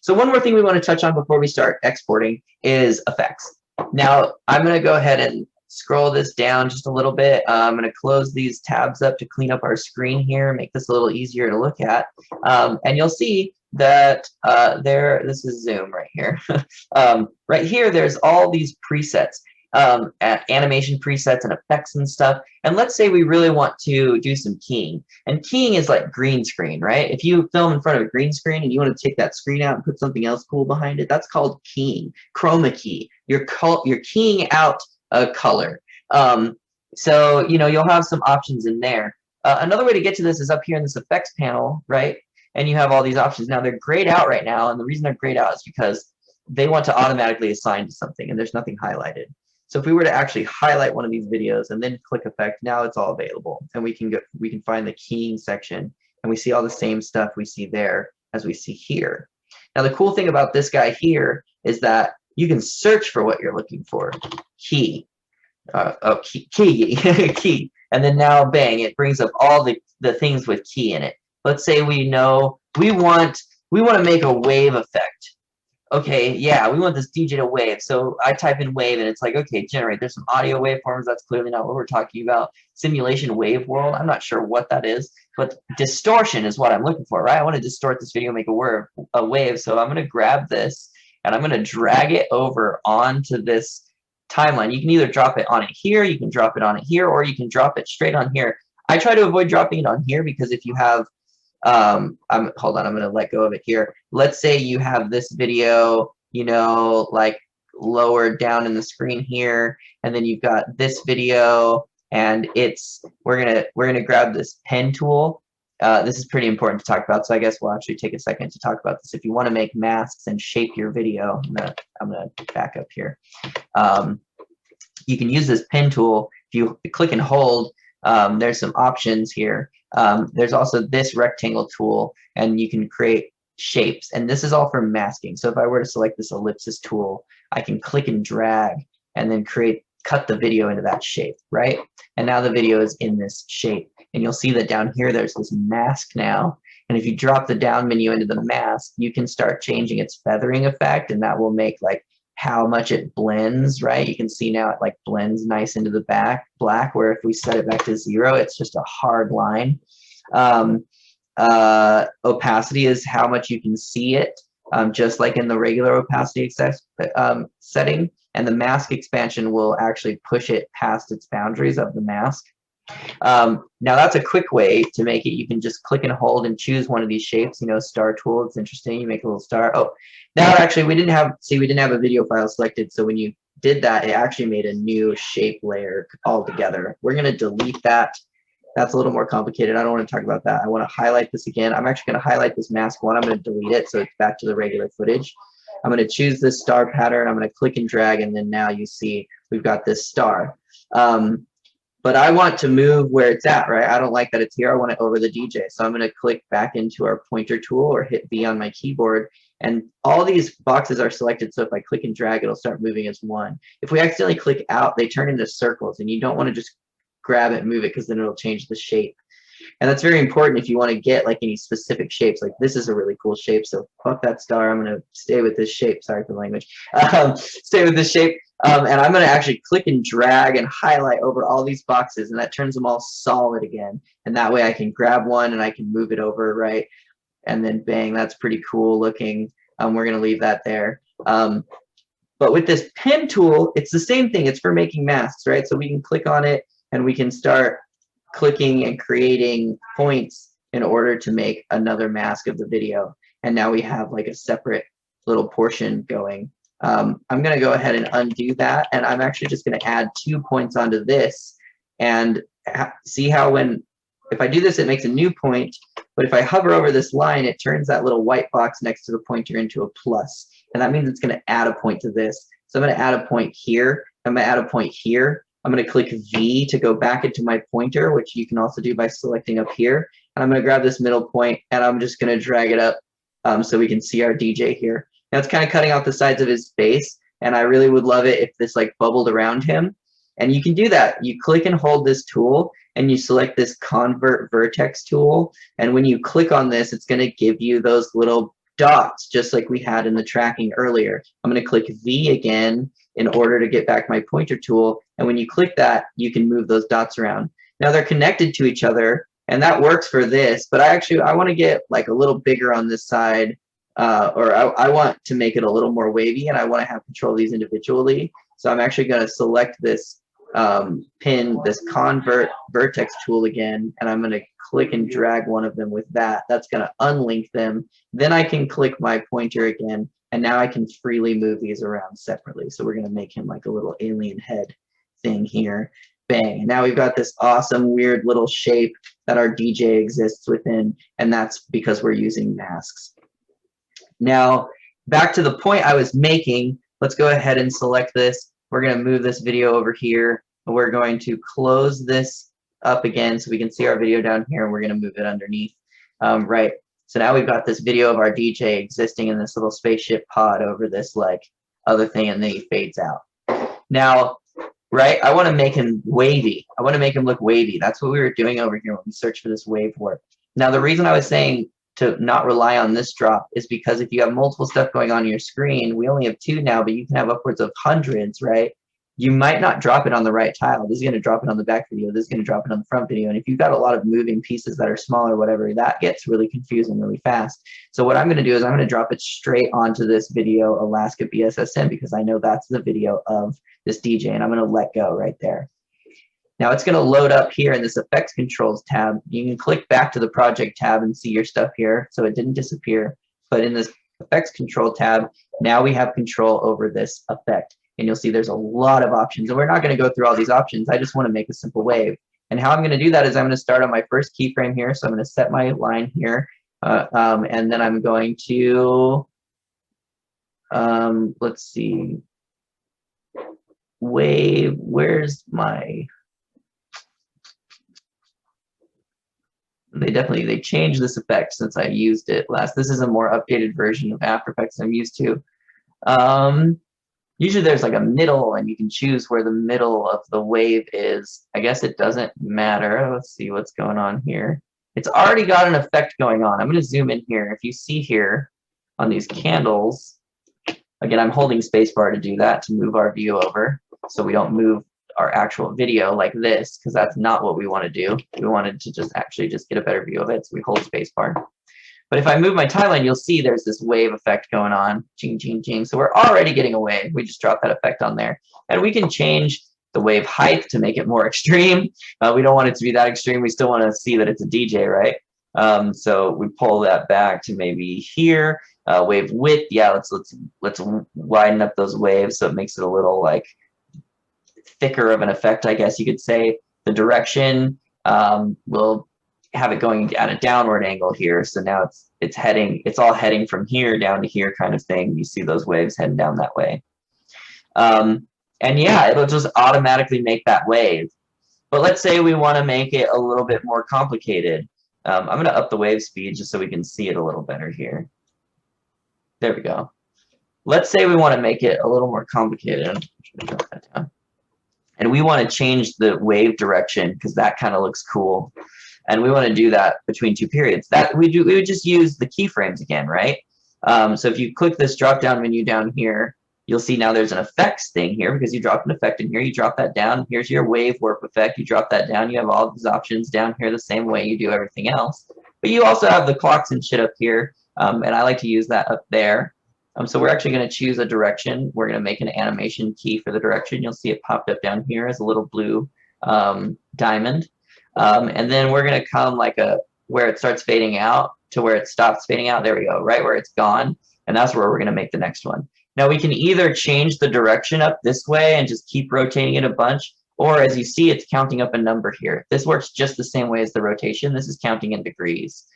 so one more thing we want to touch on before we start exporting is effects. Now, I'm going to go ahead and scroll this down just a little bit. I'm going to close these tabs up to clean up our screen here, make this a little easier to look at. And you'll see that this is Zoom right here. Right here, there's all these presets, animation presets and effects and stuff. And let's say we really want to do some keying. And keying is like green screen, right? If you film in front of a green screen and you want to take that screen out and put something else cool behind it, that's called keying. Chroma key. You're keying out a color. So, you know, you'll have some options in there. Another way to get to this is up here in this effects panel, right? And you have all these options. Now, they're grayed out right now, and the reason they're grayed out is because they want to automatically assign to something, and there's nothing highlighted. So if we were to actually highlight one of these videos and then click effect, now it's all available, and we can find the keying section, and we see all the same stuff we see there as we see here. Now, the cool thing about this guy here is that you can search for what you're looking for. Key. Key. And then now, bang, it brings up all the things with key in it. Let's say we know we want to make a wave effect. Okay, yeah, we want this DJ to wave. So I type in wave, and it's like, okay, generate. There's some audio waveforms. That's clearly not what we're talking about. Simulation wave world. I'm not sure what that is, but distortion is what I'm looking for, right? I want to distort this video, make a wave. So I'm going to grab this, and I'm going to drag it over onto this timeline. You can either drop it on it here, you can drop it on it here, or you can drop it straight on here. I try to avoid dropping it on here because if you have hold on, I'm going to let go of it here. Let's say you have this video, you know, like lower down in the screen here, and then you've got this video, and we're gonna grab this pen tool. This is pretty important to talk about, so I guess we'll actually take a second to talk about this. If you want to make masks and shape your video, I'm gonna back up here. You can use this pen tool. If you click and hold, there's some options here. There's also this rectangle tool, and you can create shapes, and this is all for masking. So if I were to select this ellipsis tool, I can click and drag and then cut the video into that shape, right? And now the video is in this shape, and you'll see that down here there's this mask now, and if you drop the down menu into the mask, you can start changing its feathering effect, and that will make like how much it blends, right? You can see now it like blends nice into the black, where if we set it back to 0, it's just a hard line. Opacity is how much you can see it, just like in the regular opacity setting, and the mask expansion will actually push it past its boundaries of the mask. Now that's a quick way to make it. You can just click and hold and choose one of these shapes, you know, star tool. It's interesting. You make a little star. Oh, now actually we didn't have a video file selected. So when you did that, it actually made a new shape layer altogether. We're going to delete that. That's a little more complicated. I don't want to talk about that. I want to highlight this again. I'm actually going to highlight this mask one. I'm going to delete it so it's back to the regular footage. I'm going to choose this star pattern. I'm going to click and drag, and then now you see we've got this star. But I want to move where it's at, right? I don't like that it's here. I want it over the DJ. So I'm going to click back into our pointer tool or hit V on my keyboard. And all these boxes are selected. So if I click and drag, it'll start moving as one. If we accidentally click out, they turn into circles. And you don't want to just grab it and move it because then it'll change the shape. And that's very important if you want to get like any specific shapes. Like this is a really cool shape. So fuck that star. I'm going to stay with this shape. Sorry for the language. Stay with this shape. And I'm going to actually click and drag and highlight over all these boxes. And that turns them all solid again. And that way I can grab one and I can move it over, right? And then bang, that's pretty cool looking. We're going to leave that there. But with this pen tool, it's the same thing. It's for making masks, right? So we can click on it and we can start clicking and creating points in order to make another mask of the video. And now we have like a separate little portion going. I'm going to go ahead and undo that. And I'm actually just going to add 2 points onto this. And see how if I do this, it makes a new point. But if I hover over this line, it turns that little white box next to the pointer into a plus. And that means it's going to add a point to this. So I'm going to add a point here. I'm going to add a point here. I'm going to click V to go back into my pointer, which you can also do by selecting up here. And I'm going to grab this middle point and I'm just going to drag it up so we can see our DJ here. Now it's kind of cutting off the sides of his face. And I really would love it if this like bubbled around him. And you can do that. You click and hold this tool and you select this convert vertex tool. And when you click on this, it's going to give you those little dots, just like we had in the tracking earlier. I'm going to click V again in order to get back my pointer tool. And when you click that, you can move those dots around. Now they're connected to each other, and that works for this, but I want to get like a little bigger on this side, or I want to make it a little more wavy, and I want to have control of these individually. So I'm actually going to select this this convert vertex tool again, and I'm going to click and drag one of them with that. That's going to unlink them. Then I can click my pointer again, and now I can freely move these around separately. So we're going to make him like a little alien head thing here. Bang. And now we've got this awesome, weird little shape that our DJ exists within, and that's because we're using masks. Now, back to the point I was making, let's go ahead and select this. We're going to move this video over here, and we're going to close this up again so we can see our video down here, and we're going to move it underneath. Right. So now we've got this video of our DJ existing in this little spaceship pod over this like other thing, and then he fades out. Now, right, I want to make him wavy. I want to make him look wavy. That's what we were doing over here when we searched for this wave warp. Now, the reason I was saying to not rely on this drop is because if you have multiple stuff going on your screen, we only have 2 now, but you can have upwards of hundreds, right? You might not drop it on the right tile. This is going to drop it on the back video. This is going to drop it on the front video. And if you've got a lot of moving pieces that are small or whatever, that gets really confusing really fast. So what I'm going to do is I'm going to drop it straight onto this video, Alaska BSSM, because I know that's the video of this DJ, and I'm going to let go right there. Now it's going to load up here in this effects controls tab. You can click back to the project tab and see your stuff here. So it didn't disappear, but in this effects control tab, now we have control over this effect. And you'll see there's a lot of options, and we're not going to go through all these options. I just want to make a simple wave. And how I'm going to do that is I'm going to start on my first keyframe here. So I'm going to set my line here, and then I'm going to, let's see, wave, where's my, they changed this effect since I used it last. This is a more updated version of After Effects I'm used to. Usually there's like a middle, and you can choose where the middle of the wave is. I guess it doesn't matter. Let's see what's going on here. It's already got an effect going on. I'm going to zoom in here. If you see here on these candles, again, I'm holding spacebar to do that, to move our view over so we don't move our actual video like this, because that's not what we want to do. We wanted to just actually just get a better view of it, so we hold spacebar. But if I move my timeline, you'll see there's this wave effect going on. Ching, ching, ching. So we're already getting a wave. We just dropped that effect on there. And we can change the wave height to make it more extreme. We don't want it to be that extreme. We still want to see that it's a DJ, right? So we pull that back to maybe here. Wave width, yeah, let's widen up those waves so it makes it a little like thicker of an effect, I guess you could say. The direction, we'll have it going at a downward angle here. So now it's all heading from here down to here kind of thing. You see those waves heading down that way. And yeah, it'll just automatically make that wave. But let's say we want to make it a little bit more complicated. I'm going to up the wave speed just so we can see it a little better here. There we go. Let's say we want to make it a little more complicated. Drop that down. And we want to change the wave direction because that kind of looks cool. And we want to do that between two periods. That we would just use the keyframes again, right? So if you click this drop-down menu down here, you'll see now there's an effects thing here because you dropped an effect in here. You drop that down. Here's your wave warp effect. You drop that down. You have all these options down here the same way you do everything else. But you also have the clocks and shit up here. And I like to use that up there. So we're actually going to choose a direction. We're going to make an animation key for the direction. You'll see it popped up down here as a little blue diamond. And then we're going to come like where it starts fading out to where it stops fading out. There we go, right where it's gone. And that's where we're going to make the next one. Now we can either change the direction up this way and just keep rotating it a bunch, or as you see, it's counting up a number here. This works just the same way as the rotation. This is counting in degrees.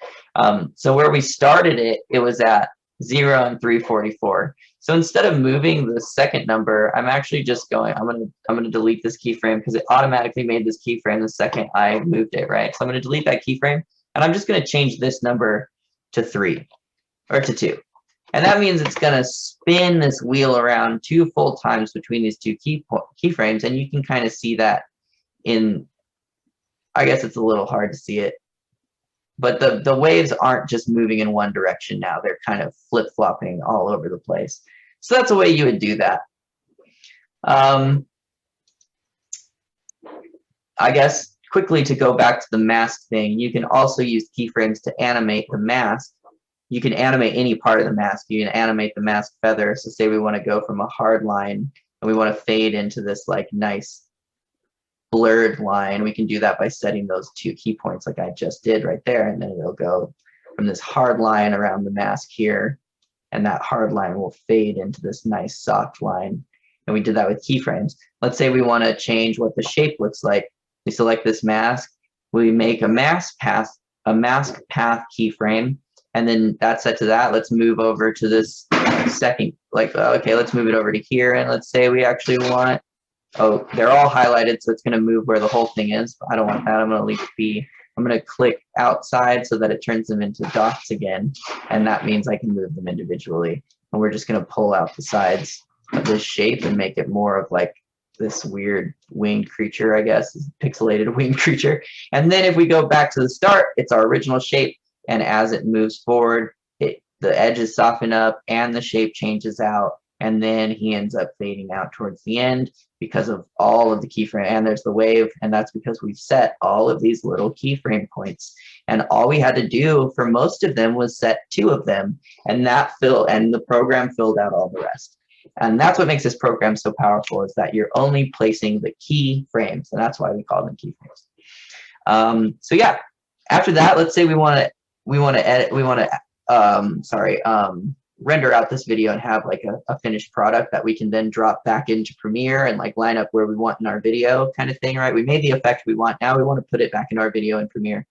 So where we started it, it was at 0 and 344. So instead of moving the second number, I'm actually just going, I'm gonna delete this keyframe because it automatically made this keyframe the second I moved it, right? So I'm gonna delete that keyframe and I'm just gonna change this number to 3 or to 2. And that means it's gonna spin this wheel around 2 full times between these two keyframes, and you can kind of see that in, I guess it's a little hard to see it, but the waves aren't just moving in one direction now. They're kind of flip-flopping all over the place. So that's a way you would do that. I guess quickly to go back to the mask thing, you can also use keyframes to animate the mask. You can animate any part of the mask. You can animate the mask feather. So say we want to go from a hard line and we want to fade into this like nice blurred line. We can do that by setting those 2 key points like I just did right there. And then it'll go from this hard line around the mask here. And that hard line will fade into this nice soft line. And we did that with keyframes. Let's say we want to change what the shape looks like. We select this mask. We make a mask path keyframe. And then that's set to that. Let's move over to this second, like, okay, let's move it over to here. And let's say we actually want, oh, they're all highlighted, so it's going to move where the whole thing is. I don't want that. I'm going to leave it be. I'm going to click outside so that it turns them into dots again. And that means I can move them individually. And we're just going to pull out the sides of this shape and make it more of like this weird winged creature, I guess, pixelated winged creature. And then if we go back to the start, it's our original shape. And as it moves forward, the edges soften up and the shape changes out. And then he ends up fading out towards the end because of all of the keyframe. And there's the wave. And that's because we've set all of these little keyframe points. And all we had to do for most of them was set 2 of them. And the program filled out all the rest. And that's what makes this program so powerful, is that you're only placing the key frames. And that's why we call them keyframes. So yeah, after that, let's say we want to render out this video and have like a finished product that we can then drop back into Premiere and like line up where we want in our video kind of thing, right? We made the effect we want. Now we want to put it back in our video in Premiere.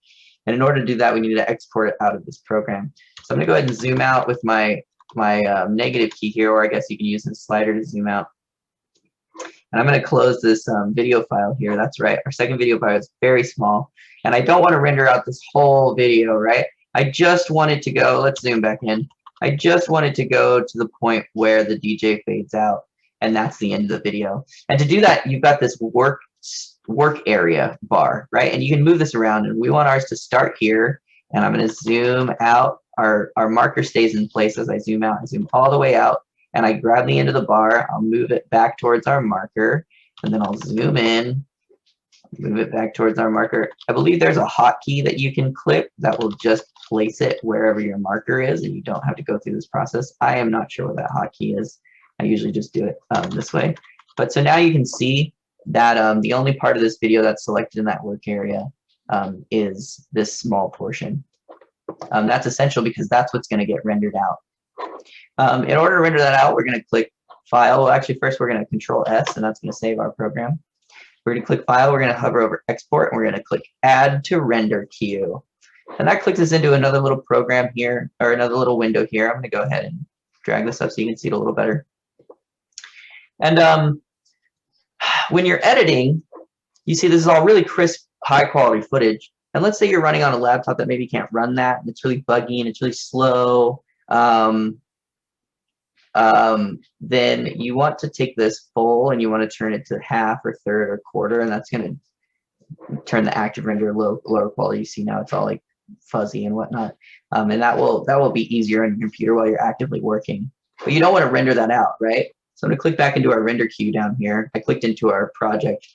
And in order to do that, we need to export it out of this program. So I'm gonna go ahead and zoom out with my negative key here, or I guess you can use the slider to zoom out. And I'm going to close this video file here. That's right. Our second video file is very small. And I don't want to render out this whole video, right? I just wanted to go, let's zoom back in. I just wanted to go to the point where the DJ fades out. And that's the end of the video. And to do that, you've got this work area bar, right? And you can move this around. And we want ours to start here. And I'm going to zoom out. Our marker stays in place as I zoom out. I zoom all the way out. And I grab the end of the bar, I'll move it back towards our marker, and then I'll zoom in, move it back towards our marker. I believe there's a hotkey that you can click that will just place it wherever your marker is, and you don't have to go through this process. I am not sure what that hotkey is. I usually just do it this way. But so now you can see that the only part of this video that's selected in that work area is this small portion. That's essential because that's what's going to get rendered out. In order to render that out, we're going to click File. Well, actually, first we're going to Control S, and that's going to save our program. We're going to click File. We're going to hover over Export, and we're going to click Add to Render Queue. And that clicks us into another little program here, or another little window here. I'm going to go ahead and drag this up so you can see it a little better. And when you're editing, you see this is all really crisp, high quality footage. And let's say you're running on a laptop that maybe can't run that, and it's really buggy and it's really slow. Then you want to take this full and you want to turn it to half or third or quarter, and that's going to turn the active render lower quality. You see now it's all like fuzzy and whatnot, and that will be easier on your computer while you're actively working. But you don't want to render that out, right? So I'm going to click back into our render queue down here. I clicked into our project,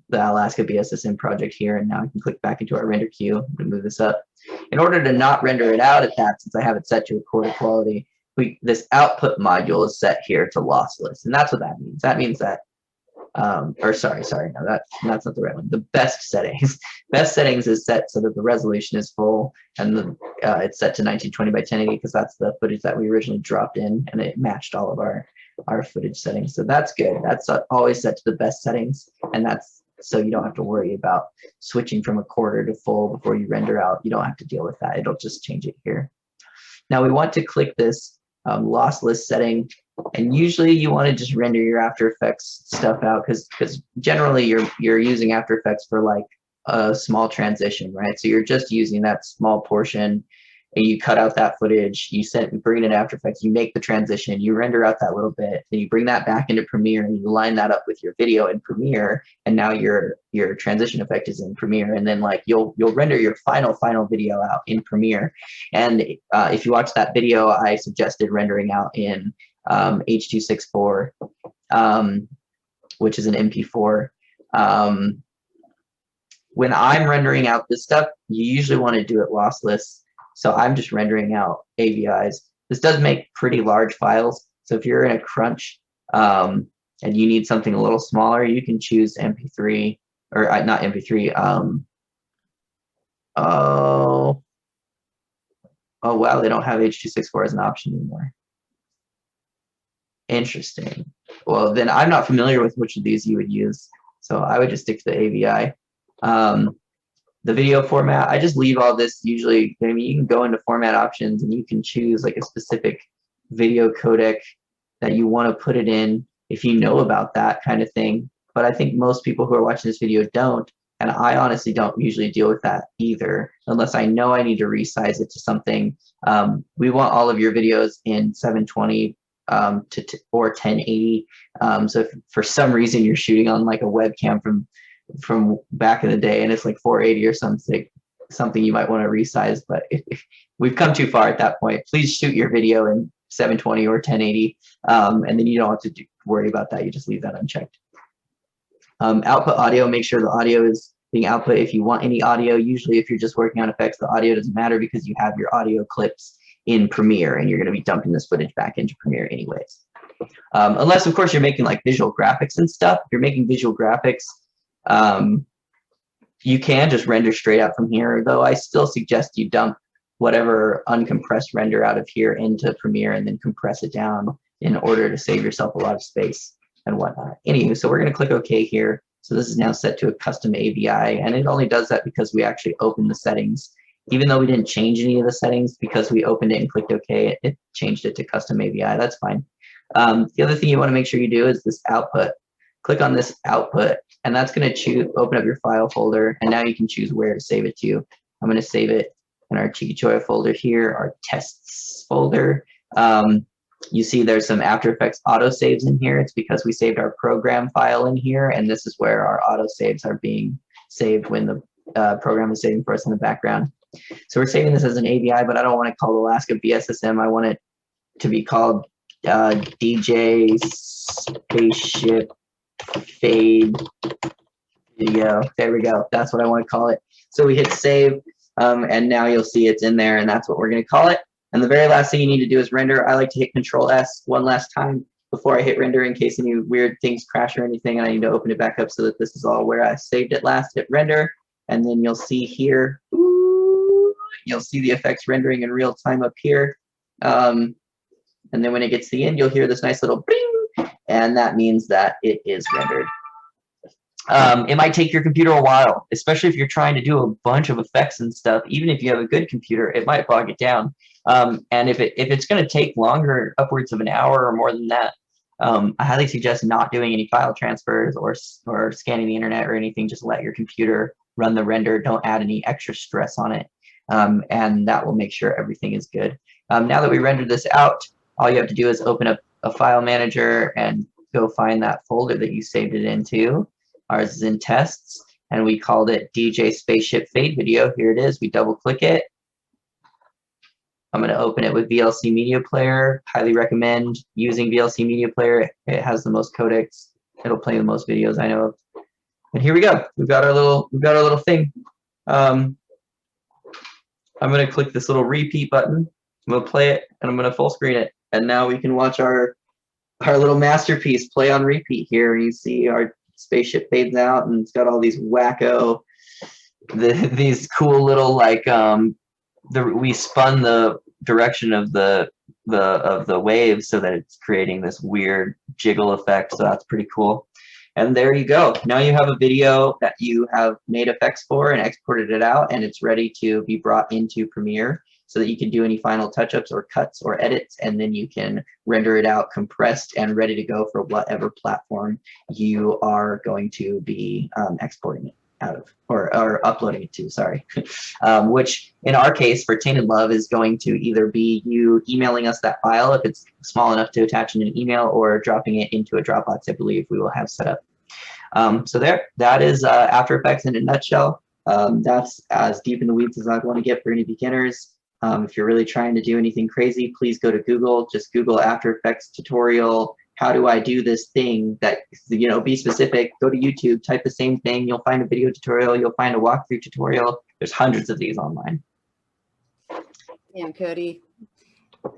the Alaska BSSM project here, and now I can click back into our render queue. I'm going to move this up. In order to not render it out at that, since I have it set to recorder quality, this output module is set here to lossless, and that's what that means. That means that, or sorry, no, that's not the right one. The best settings. Best settings is set so that the resolution is full, and it's set to 1920 by 1080 because that's the footage that we originally dropped in, and it matched all of our footage settings. So that's good. That's always set to the best settings, and that's so you don't have to worry about switching from a quarter to full before you render out. You don't have to deal with that. It'll just change it here. Now we want to click this lossless setting, and usually you want to just render your After Effects stuff out because generally you're using After Effects for like a small transition, right? So you're just using that small portion, and you cut out that footage, you bring it in After Effects, you make the transition, you render out that little bit, then you bring that back into Premiere and you line that up with your video in Premiere, and now your transition effect is in Premiere, and then like you'll render your final video out in Premiere. And if you watch that video, I suggested rendering out in H.264, which is an MP4. When I'm rendering out this stuff, you usually want to do it lossless. So I'm just rendering out AVIs. This does make pretty large files. So if you're in a crunch and you need something a little smaller, you can choose MP3 or not MP3. Oh wow, they don't have H.264 as an option anymore. Interesting. Well, then I'm not familiar with which of these you would use. So I would just stick to the AVI. The video format, I just leave all this usually. I mean, you can go into format options and you can choose like a specific video codec that you want to put it in if you know about that kind of thing. But I think most people who are watching this video don't, and I honestly don't usually deal with that either, unless I know I need to resize it to something. We want all of your videos in 720 or 1080. So if for some reason you're shooting on like a webcam from back in the day and it's like 480 or something you might want to resize, but if we've come too far at that point, please shoot your video in 720 or 1080, and then you don't have to worry about that. You just leave that unchecked. Output audio, make sure the audio is being output. If you want any audio, usually if you're just working on effects, the audio doesn't matter because you have your audio clips in Premiere and you're going to be dumping this footage back into Premiere anyways. Unless of course you're making like visual graphics and stuff. If you're making visual graphics, you can just render straight out from here, though I still suggest you dump whatever uncompressed render out of here into Premiere and then compress it down in order to save yourself a lot of space and whatnot. Anywho, so we're going to click OK here. So this is now set to a custom AVI, and it only does that because we actually opened the settings. Even though we didn't change any of the settings, because we opened it and clicked OK, it changed it to custom AVI. That's fine. The other thing you want to make sure you do is this output. Click on this output, and that's going to open up your file folder, and now you can choose where to save it to. I'm going to save it in our Chikichoya folder here, our tests folder. You see there's some After Effects autosaves in here. It's because we saved our program file in here, and this is where our autosaves are being saved when the program is saving for us in the background. So we're saving this as an AVI, but I don't want to call Alaska BSSM. I want it to be called DJ Spaceship Fade Video. There we go. That's what I want to call it. So we hit save, and now you'll see it's in there, and that's what we're going to call it. And the very last thing you need to do is render. I like to hit Control S one last time before I hit render in case any weird things crash or anything, and I need to open it back up so that this is all where I saved it last. Hit render, and then you'll see here, you'll see the effects rendering in real time up here. And then when it gets to the end, you'll hear this nice little bing, and that means that it is rendered. It might take your computer a while, especially if you're trying to do a bunch of effects and stuff. Even if you have a good computer, it might bog it down. And if it's going to take longer, upwards of an hour or more than that, I highly suggest not doing any file transfers or scanning the internet or anything. Just let your computer run the render. Don't add any extra stress on it, and that will make sure everything is good. Now that we rendered this out, all you have to do is open up a file manager and go find that folder that you saved it into. Ours is in tests, and we called it DJ Spaceship Fade Video. Here it is. We double click it. I'm going to open it with VLC Media Player. Highly recommend using VLC Media Player. It has the most codecs. It'll play the most videos I know of. And here we go. We've got our little thing. I'm going to click this little repeat button. I'm going to play it, and I'm going to full screen it. And now we can watch our little masterpiece play on repeat here. You see our spaceship fades out, and it's got all these wacko, these cool little like we spun the direction of the waves so that it's creating this weird jiggle effect. So that's pretty cool. And there you go. Now you have a video that you have made effects for and exported it out, and it's ready to be brought into Premiere so that you can do any final touch-ups or cuts or edits, and then you can render it out compressed and ready to go for whatever platform you are going to be exporting it out of, or uploading it to, sorry. Which in our case for Tainted Love is going to either be you emailing us that file if it's small enough to attach in an email, or dropping it into a Dropbox, I believe we will have set up. So that is After Effects in a nutshell. That's as deep in the weeds as I'd want to get for any beginners. If you're really trying to do anything crazy, please go to Google. Just Google After Effects tutorial. How do I do this thing? That, you know, be specific. Go to YouTube, type the same thing. You'll find a video tutorial. You'll find a walkthrough tutorial. There's hundreds of these online. Damn, Cody,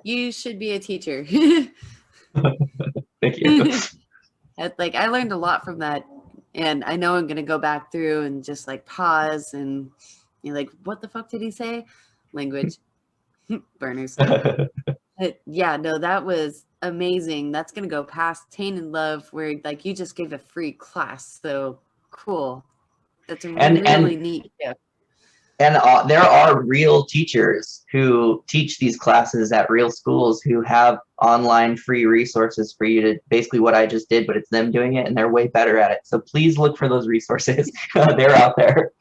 you should be a teacher. Thank you. Like, I learned a lot from that, and I know I'm gonna go back through and just like pause and you're like, what the fuck did he say? Language. Burners. But yeah, no, that was amazing. That's gonna go past Tainted Love, where like you just gave a free class. So cool. That's a really neat gift. And there are real teachers who teach these classes at real schools who have online free resources for you to basically what I just did, but it's them doing it and they're way better at it. So please look for those resources. They're out there.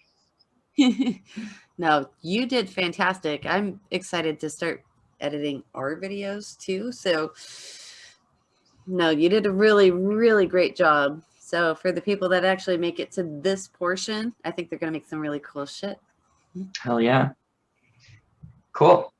No, you did fantastic. I'm excited to start editing our videos too. So no, you did a really, really great job. So for the people that actually make it to this portion, I think they're going to make some really cool shit. Hell yeah. Cool.